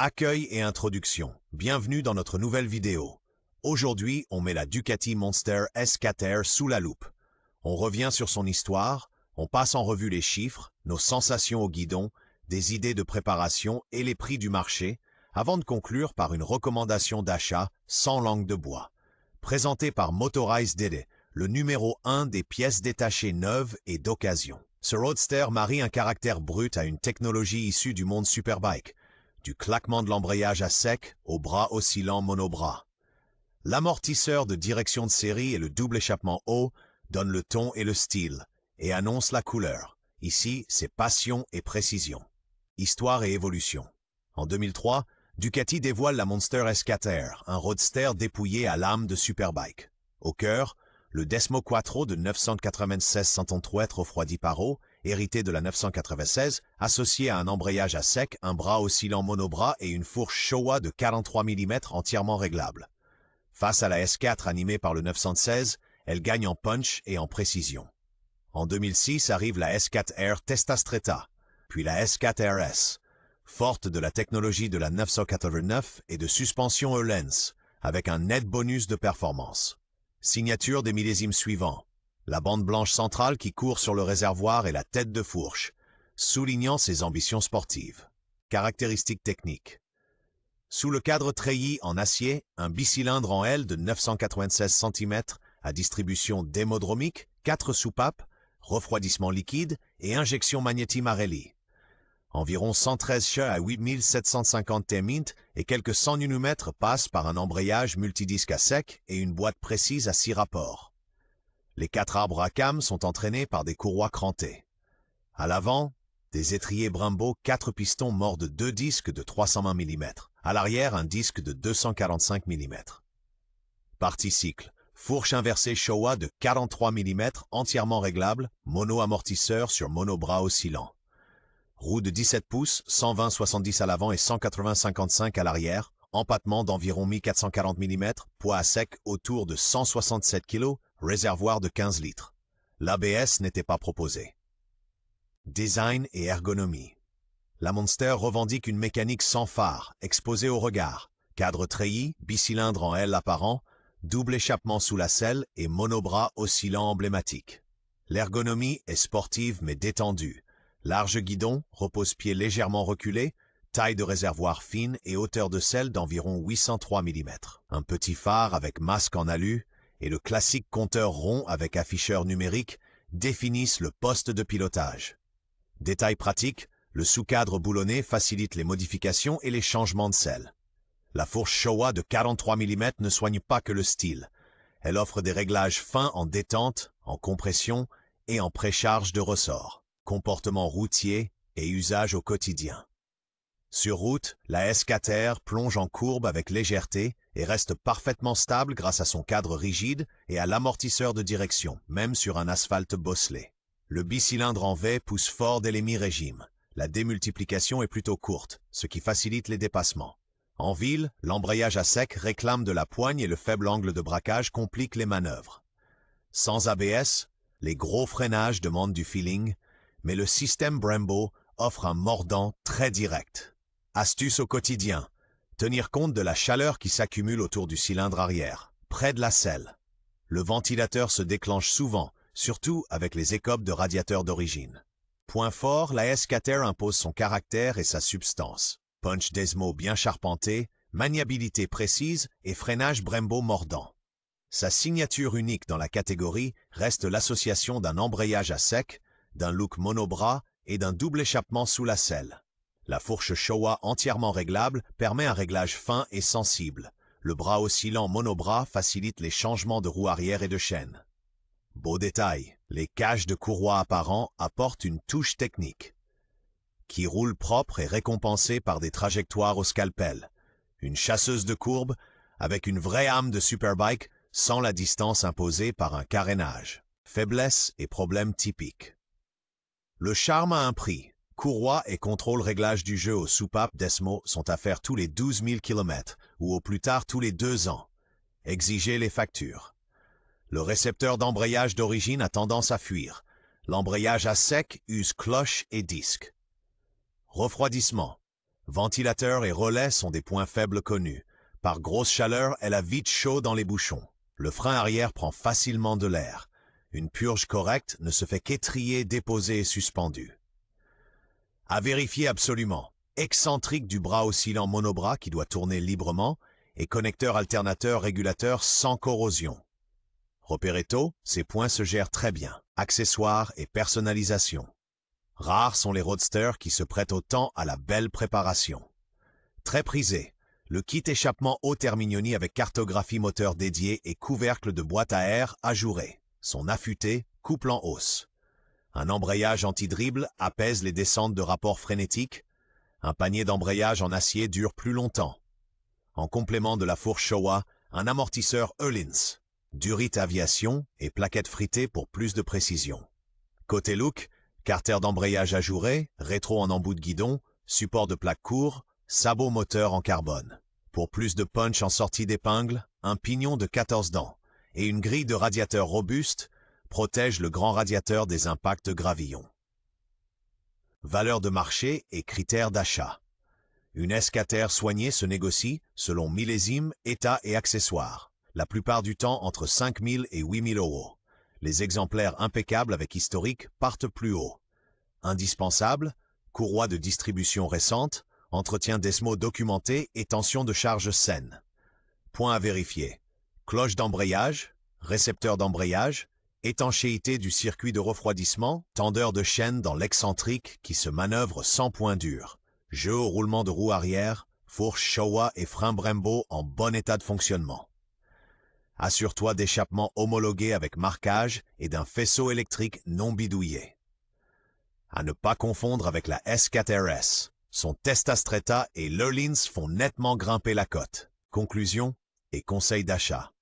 Accueil et introduction. Bienvenue dans notre nouvelle vidéo. Aujourd'hui, on met la Ducati Monster S4R sous la loupe. On revient sur son histoire, on passe en revue les chiffres, nos sensations au guidon, des idées de préparation et les prix du marché, avant de conclure par une recommandation d'achat sans langue de bois. Présenté par Motorize Dede, le numéro 1 des pièces détachées neuves et d'occasion. Ce roadster marie un caractère brut à une technologie issue du monde superbike, du claquement de l'embrayage à sec au bras oscillant monobras. L'amortisseur de direction de série et le double échappement haut donnent le ton et le style, et annoncent la couleur. Ici, c'est passion et précision. Histoire et évolution. En 2003, Ducati dévoile la Monster S4R, un roadster dépouillé à l'âme de superbike. Au cœur, le Desmo Quattro de 996 cm3 refroidi par eau, hérité de la 996, associé à un embrayage à sec, un bras oscillant monobras et une fourche Showa de 43 mm entièrement réglable. Face à la S4 animée par le 916, elle gagne en punch et en précision. En 2006 arrive la S4R Testa Stretta, puis la S4RS, forte de la technologie de la 989 et de suspension Öhlins, avec un net bonus de performance. Signature des millésimes suivants. La bande blanche centrale qui court sur le réservoir et la tête de fourche, soulignant ses ambitions sportives. Caractéristiques techniques. Sous le cadre treillis en acier, un bicylindre en L de 996 cm à distribution démodromique, 4 soupapes, refroidissement liquide et injection Magneti Marelli. Environ 113 chevaux à 8750 T-mint et quelques 100 Nm passent par un embrayage multidisque à sec et une boîte précise à 6 rapports. Les 4 arbres à cam sont entraînés par des courroies crantées. À l'avant, des étriers Brembo 4 pistons mordent 2 disques de 320 mm. À l'arrière, un disque de 245 mm. Partie cycle. Fourche inversée Showa de 43 mm entièrement réglable, mono-amortisseur sur monobras oscillant. Roue de 17 pouces, 120-70 à l'avant et 180-55 à l'arrière, empattement d'environ 1440 mm, poids à sec autour de 167 kg, réservoir de 15 litres. L'ABS n'était pas proposé. Design et ergonomie. La Monster revendique une mécanique sans phare, exposée au regard, cadre treillis, bicylindre en L apparent, double échappement sous la selle et monobras oscillant emblématique. L'ergonomie est sportive mais détendue. Large guidon, repose-pied légèrement reculé, taille de réservoir fine et hauteur de selle d'environ 803 mm. Un petit phare avec masque en alu et le classique compteur rond avec afficheur numérique définissent le poste de pilotage. Détail pratique, le sous-cadre boulonné facilite les modifications et les changements de selle. La fourche Showa de 43 mm ne soigne pas que le style. Elle offre des réglages fins en détente, en compression et en précharge de ressort. Comportement routier et usage au quotidien. Sur route, la S4R plonge en courbe avec légèreté et reste parfaitement stable grâce à son cadre rigide et à l'amortisseur de direction, même sur un asphalte bosselé. Le bicylindre en V pousse fort dès les mi-régimes. La démultiplication est plutôt courte, ce qui facilite les dépassements. En ville, l'embrayage à sec réclame de la poigne et le faible angle de braquage complique les manœuvres. Sans ABS, les gros freinages demandent du feeling, mais le système Brembo offre un mordant très direct. Astuce au quotidien. Tenir compte de la chaleur qui s'accumule autour du cylindre arrière, près de la selle. Le ventilateur se déclenche souvent, surtout avec les écopes de radiateurs d'origine. Point fort, la S4R impose son caractère et sa substance. Punch Desmo bien charpenté, maniabilité précise et freinage Brembo mordant. Sa signature unique dans la catégorie reste l'association d'un embrayage à sec, d'un look monobras et d'un double échappement sous la selle. La fourche Showa entièrement réglable permet un réglage fin et sensible. Le bras oscillant monobras facilite les changements de roue arrière et de chaîne. Beau détail, les caches de courroie apparents apportent une touche technique. Qui roule propre est récompensé par des trajectoires au scalpel. Une chasseuse de courbe avec une vraie âme de superbike sans la distance imposée par un carénage. Faiblesse et problèmes typiques. Le charme a un prix. Courroie et contrôle réglage du jeu aux soupapes Desmo sont à faire tous les 12 000 km ou au plus tard tous les 2 ans. Exigez les factures. Le récepteur d'embrayage d'origine a tendance à fuir. L'embrayage à sec use cloche et disque. Refroidissement. Ventilateur et relais sont des points faibles connus. Par grosse chaleur, elle a vite chaud dans les bouchons. Le frein arrière prend facilement de l'air. Une purge correcte ne se fait qu'étrier, déposer et suspendu. À vérifier absolument. Excentrique du bras oscillant monobras qui doit tourner librement et connecteur alternateur régulateur sans corrosion. Repéré tôt, ces points se gèrent très bien. Accessoires et personnalisation. Rares sont les roadsters qui se prêtent autant à la belle préparation. Très prisé, le kit échappement haut Terminioni avec cartographie moteur dédiée et couvercle de boîte à air ajouré. Son affûté couple en hausse. Un embrayage anti-dribble apaise les descentes de rapport frénétique. Un panier d'embrayage en acier dure plus longtemps. En complément de la fourche Showa, un amortisseur Öhlins, Durit Aviation et plaquettes fritées pour plus de précision. Côté look, carter d'embrayage ajouré, rétro en embout de guidon, support de plaque court, sabot moteur en carbone. Pour plus de punch en sortie d'épingle, un pignon de 14 dents et une grille de radiateur robuste protège le grand radiateur des impacts gravillons. Valeur de marché et critères d'achat. Une S4R soignée se négocie selon millésime, état et accessoires. La plupart du temps entre 5 000 et 8 000 euros. Les exemplaires impeccables avec historique partent plus haut. Indispensable, courroie de distribution récente, entretien d'ESMO documenté et tension de charge saine. Point à vérifier. Cloche d'embrayage, récepteur d'embrayage, étanchéité du circuit de refroidissement, tendeur de chaîne dans l'excentrique qui se manœuvre sans point dur, jeu au roulement de roue arrière, fourche Showa et frein Brembo en bon état de fonctionnement. Assure-toi d'échappement homologué avec marquage et d'un faisceau électrique non bidouillé. À ne pas confondre avec la S4RS. Son Testa Stretta et l'Öhlins font nettement grimper la cote. Conclusion et conseil d'achat.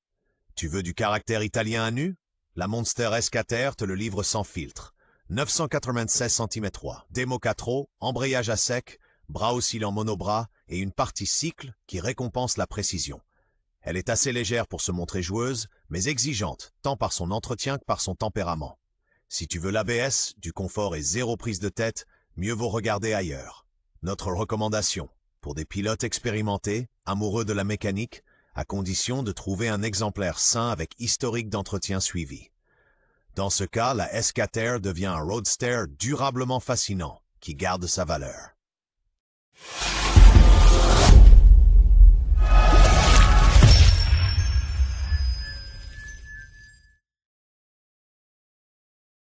Tu veux du caractère italien à nu? La Monster S4R te le livre sans filtre. 996 cm3, démo 4 embrayage à sec, bras oscillant monobras et une partie cycle qui récompense la précision. Elle est assez légère pour se montrer joueuse, mais exigeante, tant par son entretien que par son tempérament. Si tu veux l'ABS, du confort et zéro prise de tête, mieux vaut regarder ailleurs. Notre recommandation, pour des pilotes expérimentés, amoureux de la mécanique, à condition de trouver un exemplaire sain avec historique d'entretien suivi. Dans ce cas, la S4R devient un roadster durablement fascinant, qui garde sa valeur.